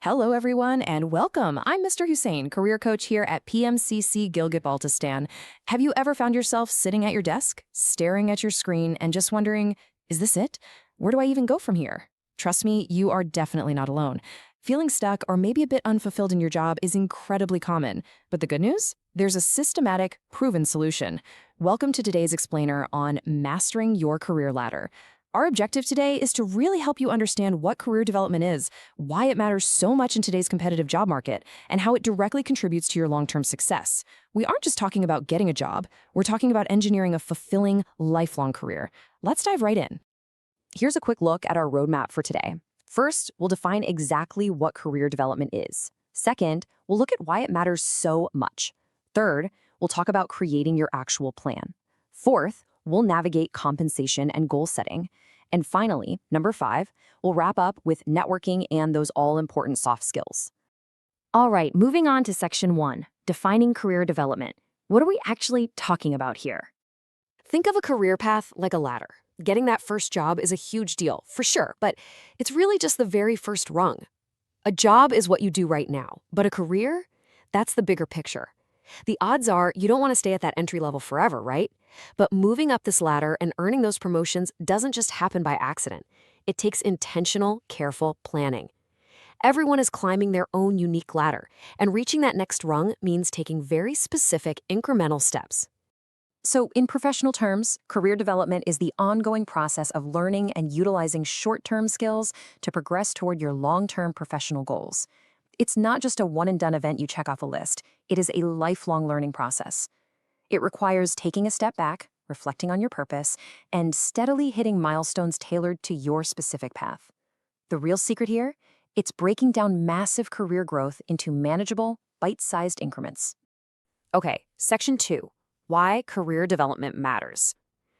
Hello, everyone, and welcome. I'm Mr. Hussain, career coach here at PMCC Gilgit-Baltistan. Have you ever found yourself sitting at your desk, staring at your screen, and just wondering, is this it? Where do I even go from here? Trust me, you are definitely not alone. Feeling stuck or maybe a bit unfulfilled in your job is incredibly common. But the good news? There's a systematic, proven solution. Welcome to today's explainer on mastering your career ladder. Our objective today is to really help you understand what career development is, why it matters so much in today's competitive job market, and how it directly contributes to your long-term success. We aren't just talking about getting a job, we're talking about engineering a fulfilling, lifelong career. Let's dive right in. Here's a quick look at our roadmap for today. First, we'll define exactly what career development is. Second, we'll look at why it matters so much. Third, we'll talk about creating your actual plan. Fourth, we'll navigate compensation and goal setting. And finally, number 5, we'll wrap up with networking and those all-important soft skills. All right, moving on to section 1, defining career development. What are we actually talking about here? Think of a career path like a ladder. Getting that first job is a huge deal, for sure, but it's really just the very first rung. A job is what you do right now, but a career? That's the bigger picture. The odds are you don't want to stay at that entry level forever, right? But moving up this ladder and earning those promotions doesn't just happen by accident. It takes intentional, careful planning. Everyone is climbing their own unique ladder, and reaching that next rung means taking very specific, incremental steps. So, in professional terms, career development is the ongoing process of learning and utilizing short-term skills to progress toward your long-term professional goals. It's not just a one-and-done event you check off a list. It is a lifelong learning process. It requires taking a step back, reflecting on your purpose, and steadily hitting milestones tailored to your specific path. The real secret here? It's breaking down massive career growth into manageable, bite-sized increments. Okay, section 2, why career development matters.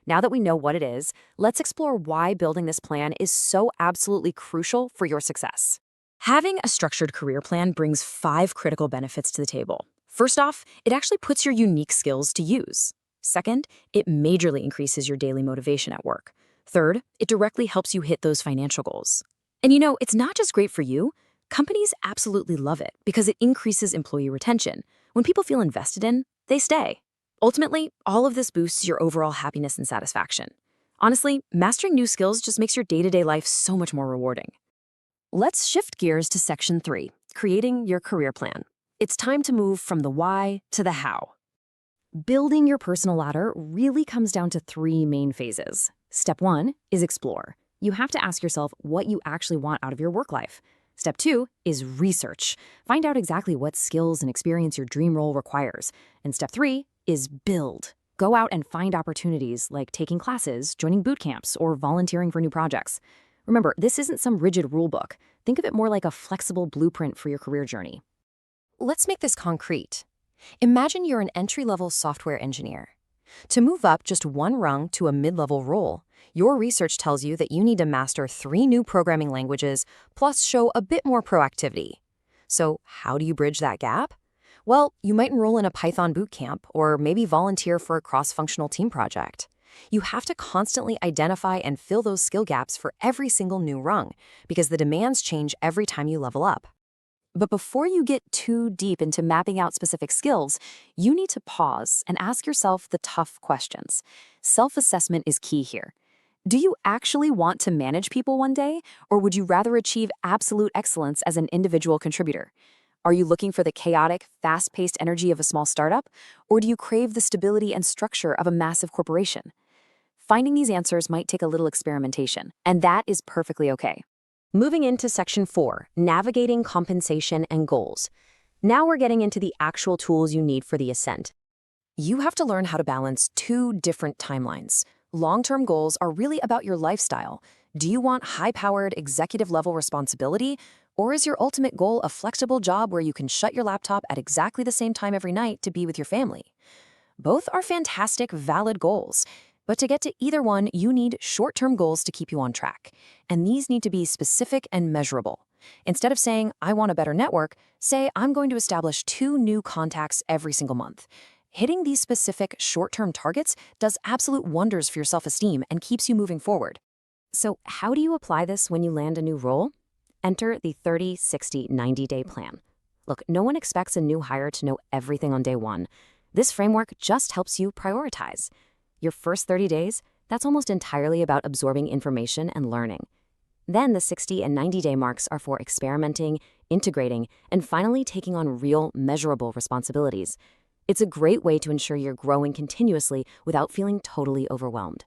Now that we know what it is, let's explore why building this plan is so absolutely crucial for your success. Having a structured career plan brings 5 critical benefits to the table. First off, it actually puts your unique skills to use. Second, it majorly increases your daily motivation at work. Third, it directly helps you hit those financial goals. And it's not just great for you. Companies absolutely love it because it increases employee retention. When people feel invested in, they stay. Ultimately, all of this boosts your overall happiness and satisfaction. Honestly, mastering new skills just makes your day-to-day life so much more rewarding. Let's shift gears to section 3, creating your career plan. It's time to move from the why to the how. Building your personal ladder really comes down to 3 main phases. Step 1 is explore. You have to ask yourself what you actually want out of your work life. Step 2 is research. Find out exactly what skills and experience your dream role requires. And step 3 is build. Go out and find opportunities like taking classes, joining boot camps, or volunteering for new projects. Remember, this isn't some rigid rule book. Think of it more like a flexible blueprint for your career journey. Let's make this concrete. Imagine you're an entry-level software engineer. To move up just one rung to a mid-level role, your research tells you that you need to master 3 new programming languages, plus show a bit more proactivity. So how do you bridge that gap? Well, you might enroll in a Python bootcamp or maybe volunteer for a cross-functional team project. You have to constantly identify and fill those skill gaps for every single new rung because the demands change every time you level up. But before you get too deep into mapping out specific skills, you need to pause and ask yourself the tough questions. Self-assessment is key here. Do you actually want to manage people one day, or would you rather achieve absolute excellence as an individual contributor? Are you looking for the chaotic, fast-paced energy of a small startup, or do you crave the stability and structure of a massive corporation? Finding these answers might take a little experimentation, and that is perfectly okay. Moving into section 4, navigating compensation and goals. Now we're getting into the actual tools you need for the ascent. You have to learn how to balance 2 different timelines. Long-term goals are really about your lifestyle. Do you want high-powered executive-level responsibility, or is your ultimate goal a flexible job where you can shut your laptop at exactly the same time every night to be with your family? Both are fantastic, valid goals. But to get to either one, you need short-term goals to keep you on track. And these need to be specific and measurable. Instead of saying, I want a better network, say, I'm going to establish 2 new contacts every single month. Hitting these specific short-term targets does absolute wonders for your self-esteem and keeps you moving forward. So how do you apply this when you land a new role? Enter the 30, 60, 90-day plan. Look, no one expects a new hire to know everything on day one. This framework just helps you prioritize. Your first 30 days, that's almost entirely about absorbing information and learning. Then the 60 and 90-day marks are for experimenting, integrating, and finally taking on real, measurable responsibilities. It's a great way to ensure you're growing continuously without feeling totally overwhelmed.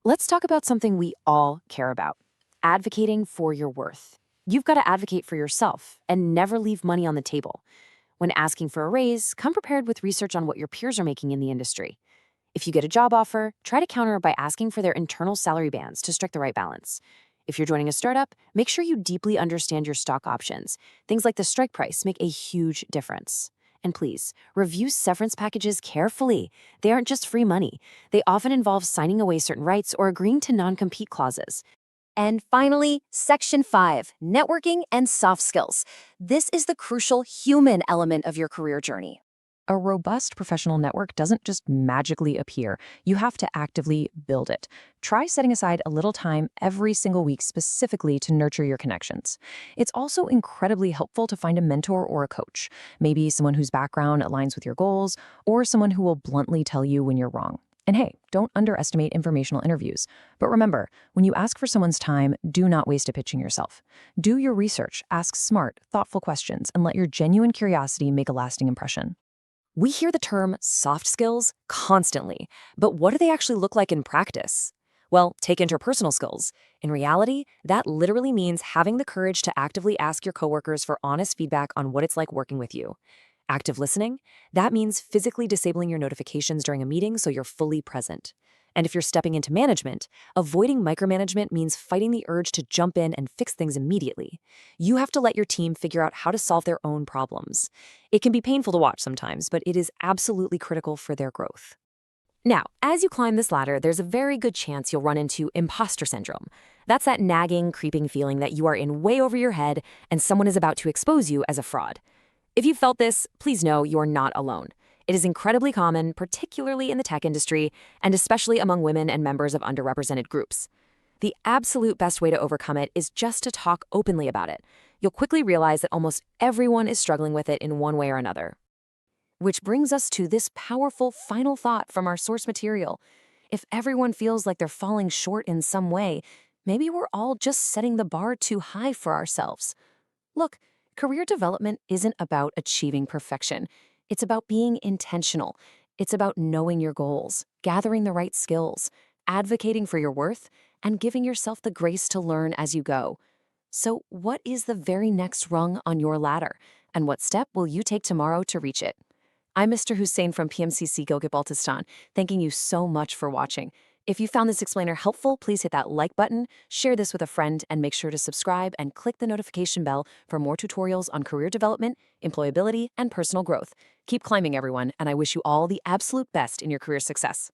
Let's talk about something we all care about: advocating for your worth. You've got to advocate for yourself and never leave money on the table. When asking for a raise, come prepared with research on what your peers are making in the industry. If you get a job offer, try to counter it by asking for their internal salary bands to strike the right balance. If you're joining a startup, make sure you deeply understand your stock options. Things like the strike price make a huge difference. And please, review severance packages carefully. They aren't just free money. They often involve signing away certain rights or agreeing to non-compete clauses. And finally, Section 5, networking and soft skills. This is the crucial human element of your career journey. A robust professional network doesn't just magically appear. You have to actively build it. Try setting aside a little time every single week specifically to nurture your connections. It's also incredibly helpful to find a mentor or a coach, maybe someone whose background aligns with your goals, or someone who will bluntly tell you when you're wrong. And hey, don't underestimate informational interviews. But remember, when you ask for someone's time, do not waste it pitching yourself. Do your research, ask smart, thoughtful questions, and let your genuine curiosity make a lasting impression. We hear the term soft skills constantly, but what do they actually look like in practice? Well, take interpersonal skills. In reality, that literally means having the courage to actively ask your coworkers for honest feedback on what it's like working with you. Active listening, that means physically disabling your notifications during a meeting so you're fully present. And if you're stepping into management, avoiding micromanagement means fighting the urge to jump in and fix things immediately. You have to let your team figure out how to solve their own problems. It can be painful to watch sometimes, but it is absolutely critical for their growth. Now, as you climb this ladder, there's a very good chance you'll run into imposter syndrome. That's that nagging, creeping feeling that you are in way over your head and someone is about to expose you as a fraud. If you've felt this, please know you're not alone. It is incredibly common, particularly in the tech industry, and especially among women and members of underrepresented groups. The absolute best way to overcome it is just to talk openly about it. You'll quickly realize that almost everyone is struggling with it in one way or another. Which brings us to this powerful final thought from our source material. If everyone feels like they're falling short in some way, maybe we're all just setting the bar too high for ourselves. Look, career development isn't about achieving perfection. It's about being intentional. It's about knowing your goals, gathering the right skills, advocating for your worth, and giving yourself the grace to learn as you go. So, what is the very next rung on your ladder, and what step will you take tomorrow to reach it? I'm Mr. Hussain from PMCC Gilgit-Baltistan, thanking you so much for watching. If you found this explainer helpful, please hit that like button, share this with a friend, and make sure to subscribe and click the notification bell for more tutorials on career development, employability, and personal growth. Keep climbing, everyone, and I wish you all the absolute best in your career success.